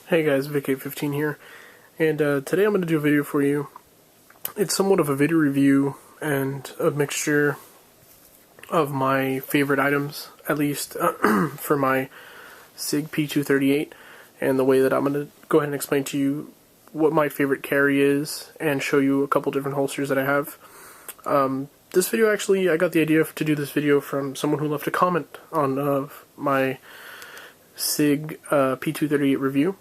Hey guys, Vic815 here, and today I'm going to do a video for you. It's somewhat of a video review and a mixture of my favorite items, at least for my Sig P238, and the way that I'm going to go ahead and explain to you what my favorite carry is and show you a couple different holsters that I have. This video, actually, I got the idea to do this video from someone who left a comment on my Sig P238 review.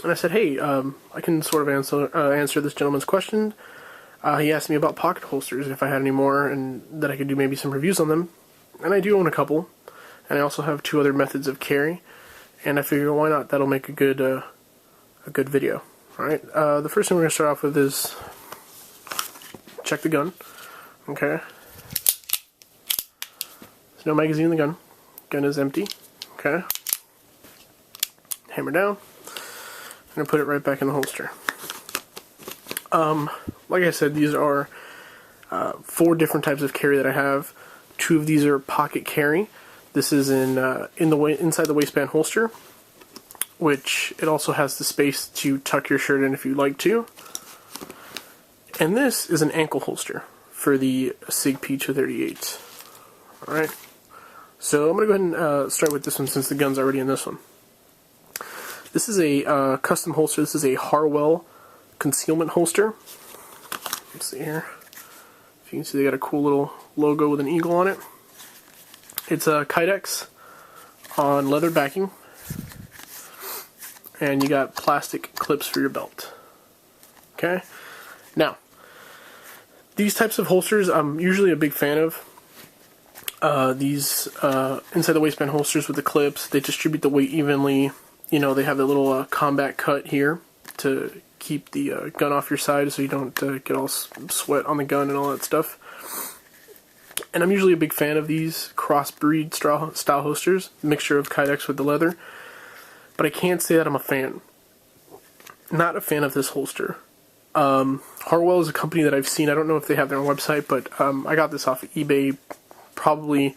And I said, hey, I can sort of answer this gentleman's question. He asked me about pocket holsters, if I had any more, and that I could do maybe some reviews on them. And I do own a couple. And I also have two other methods of carry. And I figure, why not? That'll make a good video. Alright, the first thing we're going to start off with is check the gun. Okay. There's no magazine in the gun. Gun is empty. Okay. Hammer down. I'm going to put it right back in the holster. Like I said, these are 4 different types of carry that I have. 2 of these are pocket carry. This is inside the waistband holster, which it also has the space to tuck your shirt in if you'd like to. And this is an ankle holster for the Sig P238. Alright, so I'm going to go ahead and start with this one since the gun's already in this one. This is a custom holster. This is a Harwell concealment holster. Let's see here. If you can see, they got a cool little logo with an eagle on it. It's a Kydex on leather backing. And you got plastic clips for your belt. Okay? Now, these types of holsters I'm usually a big fan of. These inside the waistband holsters with the clips, they distribute the weight evenly. You know, they have the little combat cut here to keep the gun off your side so you don't get all sweat on the gun and all that stuff. And I'm usually a big fan of these crossbreed style holsters, mixture of Kydex with the leather. But I can't say that I'm a fan. Not a fan of this holster. Harwell is a company that I've seen. I don't know if they have their own website, but I got this off of eBay probably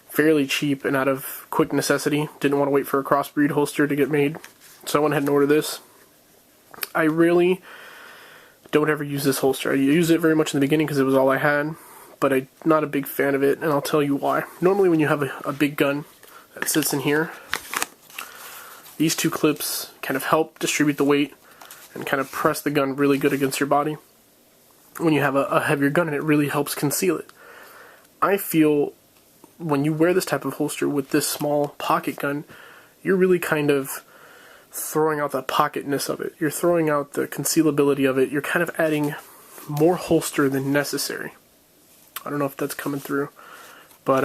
fairly cheap and out of quick necessity. Didn't want to wait for a crossbreed holster to get made, so I went ahead and ordered this. I really don't ever use this holster. I used it very much in the beginning because it was all I had, but I'm not a big fan of it, and I'll tell you why. Normally when you have a big gun that sits in here, these 2 clips kind of help distribute the weight and kind of press the gun really good against your body. When you have a heavier gun, and it really helps conceal it. I feel when you wear this type of holster with this small pocket gun, you're really kind of throwing out the pocketness of it. You're throwing out the concealability of it. You're kind of adding more holster than necessary. I don't know if that's coming through, but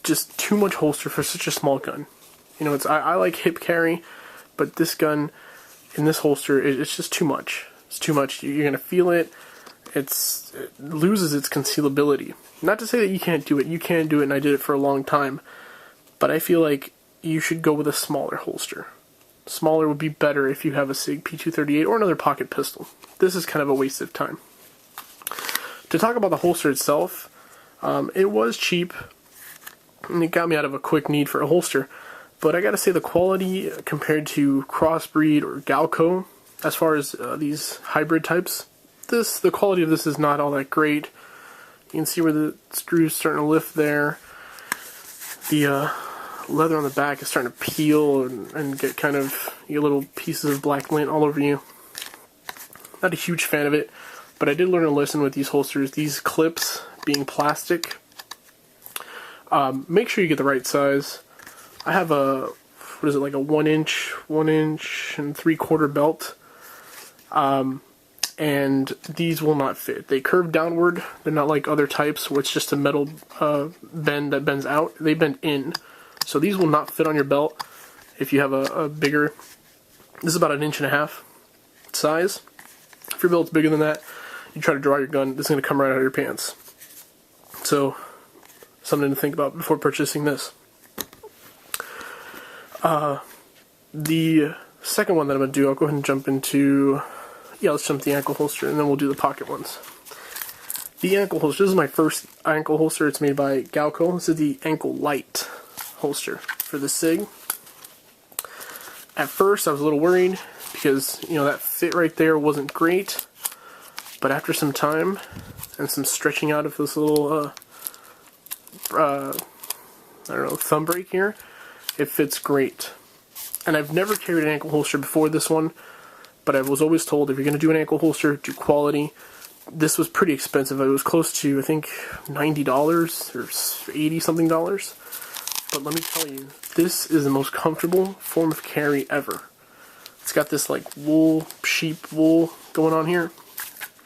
just too much holster for such a small gun. You know, I like hip carry, but this gun in this holster, it's just too much. It's too much. You're gonna feel it. It loses its concealability. Not to say that you can't do it. You can do it, and I did it for a long time. But I feel like you should go with a smaller holster. Smaller would be better if you have a Sig P238 or another pocket pistol. This is kind of a waste of time. To talk about the holster itself, it was cheap, and it got me out of a quick need for a holster. But I gotta say, the quality compared to Crossbreed or Galco, as far as these hybrid types, the quality of this is not all that great. You can see where the screw's starting to lift there. The leather on the back is starting to peel and get kind of your little pieces of black lint all over you. Not a huge fan of it, but I did learn a lesson with these holsters. These clips being plastic, make sure you get the right size. I have a, what is it, like a 1 inch and 3/4 belt. And these will not fit. They curve downward. They're not like other types where it's just a metal bend that bends out. They bend in. So these will not fit on your belt if you have a bigger, this is about 1.5 inches size. If your belt's bigger than that, you try to draw your gun, this is going to come right out of your pants. So, something to think about before purchasing this. The second one that I'm going to do, I'll go ahead and jump into, let's jump the ankle holster, and then we'll do the pocket ones. The ankle holster, this is my first ankle holster. It's made by Galco. This is the ankle light holster for the Sig. At first I was a little worried because, you know, that fit right there wasn't great, but after some time and some stretching out of this little I don't know, thumb break here, it fits great. And I've never carried an ankle holster before this one, but I was always told if you're going to do an ankle holster, do quality. This was pretty expensive. It was close to, I think, $90 or $80 something. But let me tell you, this is the most comfortable form of carry ever. It's got this like wool, sheep wool going on here.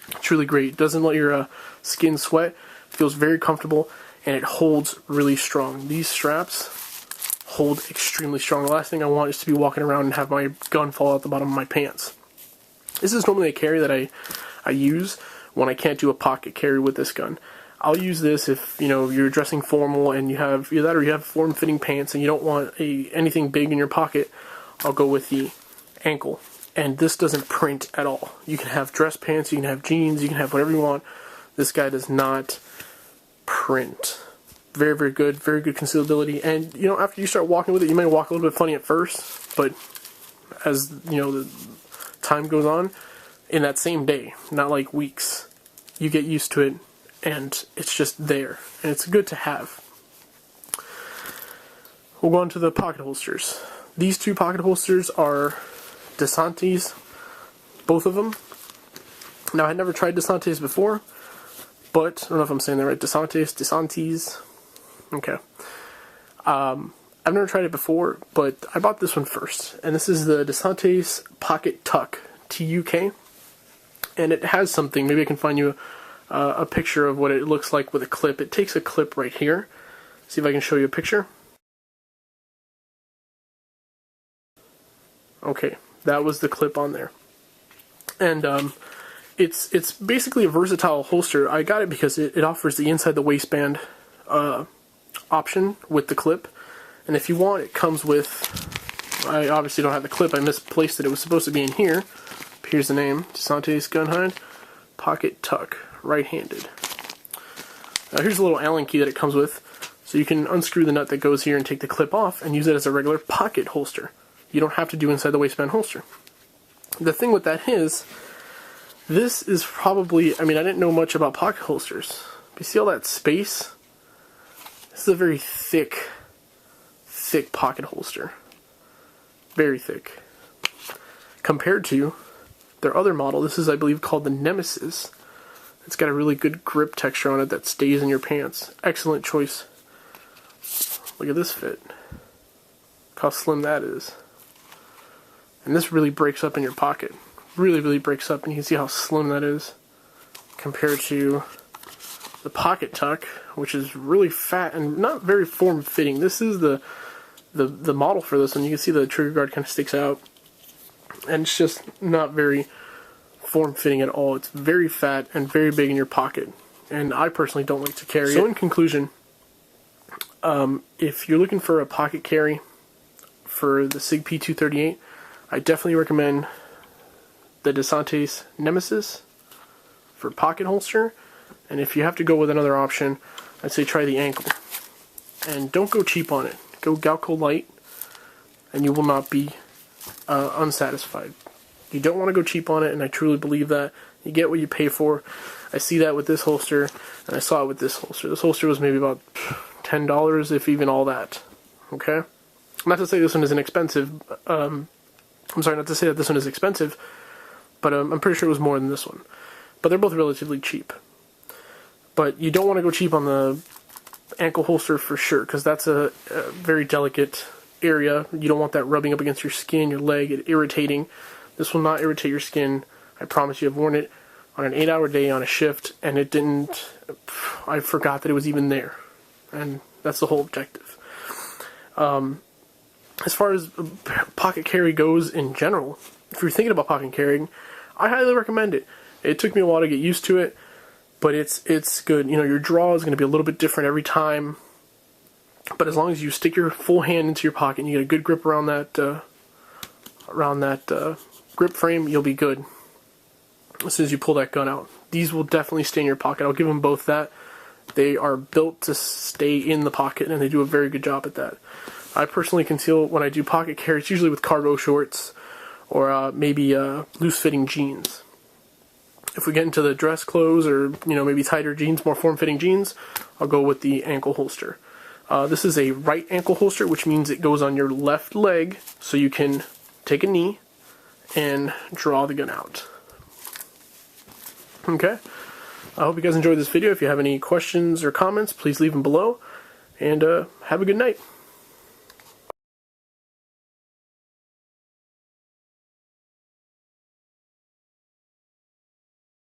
It's really great. It doesn't let your skin sweat. It feels very comfortable, and it holds really strong. These straps hold extremely strong. The last thing I want is to be walking around and have my gun fall out the bottom of my pants. This is normally a carry that I use when I can't do a pocket carry with this gun. I'll use this if, you know, you're dressing formal and you have either that or you have form-fitting pants and you don't want anything big in your pocket. I'll go with the ankle. And this doesn't print at all. You can have dress pants, you can have jeans, you can have whatever you want. This guy does not print. Very, very good concealability. And, you know, after you start walking with it, you may walk a little bit funny at first, but as, you know, the time goes on, in that same day, not like weeks, you get used to it, and it's just there, and it's good to have. We'll go on to the pocket holsters. These two pocket holsters are DeSantis, both of them. Now, I had never tried DeSantis before, but I don't know if I'm saying that right. DeSantis. Okay. I've never tried it before, but I bought this one first, and this is the DeSantis Pocket Tuck, TUK, and it has something. Maybe I can find you a picture of what it looks like with a clip. It takes a clip right here. See if I can show you a picture. Okay, that was the clip on there. And it's basically a versatile holster. I got it because it offers the inside the waistband option with the clip. And if you want, it comes with, I obviously don't have the clip, I misplaced it. It was supposed to be in here. Here's the name, DeSantis Gunhide Pocket Tuck, right-handed. Here's a little Allen key that it comes with, so you can unscrew the nut that goes here and take the clip off and use it as a regular pocket holster. You don't have to do inside the waistband holster. The thing with that is, this is probably, I mean, I didn't know much about pocket holsters. But you see all that space? This is a very thick pocket holster. Very thick. Compared to their other model, this is, I believe, called the Nemesis. It's got a really good grip texture on it that stays in your pants. Excellent choice. Look at this fit. Look how slim that is. And this really breaks up in your pocket. Really, really breaks up, and you can see how slim that is compared to the Pocket Tuck, which is really fat and not very form-fitting. This is the model for this one. You can see the trigger guard kind of sticks out, and it's just not very form-fitting at all. It's very fat and very big in your pocket, and I personally don't like to carry it. So in conclusion, if you're looking for a pocket carry for the Sig P238, I definitely recommend the DeSantis Nemesis for pocket holster, and if you have to go with another option, I'd say try the ankle. And don't go cheap on it. Go Galco Light, and you will not be unsatisfied. You don't want to go cheap on it, and I truly believe that. You get what you pay for. I see that with this holster, and I saw it with this holster. This holster was maybe about $10, if even all that. Okay? Not to say this one isn't expensive. I'm sorry, not to say that this one is expensive, but I'm pretty sure it was more than this one. But they're both relatively cheap. But you don't want to go cheap on the ankle holster for sure, because that's a very delicate area. You don't want that rubbing up against your skin, your leg, it irritating. This will not irritate your skin. I promise you. I've worn it on an 8-hour day on a shift, and it didn't, I forgot that it was even there. And that's the whole objective. As far as pocket carry goes in general, if you're thinking about pocket carrying, I highly recommend it. It took me a while to get used to it, but it's good. You know, your draw is going to be a little bit different every time, but as long as you stick your full hand into your pocket and you get a good grip around that grip frame, you'll be good as soon as you pull that gun out. These will definitely stay in your pocket. I'll give them both that. They are built to stay in the pocket, and they do a very good job at that. I personally conceal when I do pocket carry. It's usually with cargo shorts or maybe loose-fitting jeans. If we get into the dress clothes or maybe tighter jeans, more form-fitting jeans, I'll go with the ankle holster. This is a right ankle holster, which means it goes on your left leg, so you can take a knee and draw the gun out. Okay, I hope you guys enjoyed this video. If you have any questions or comments, please leave them below, and have a good night.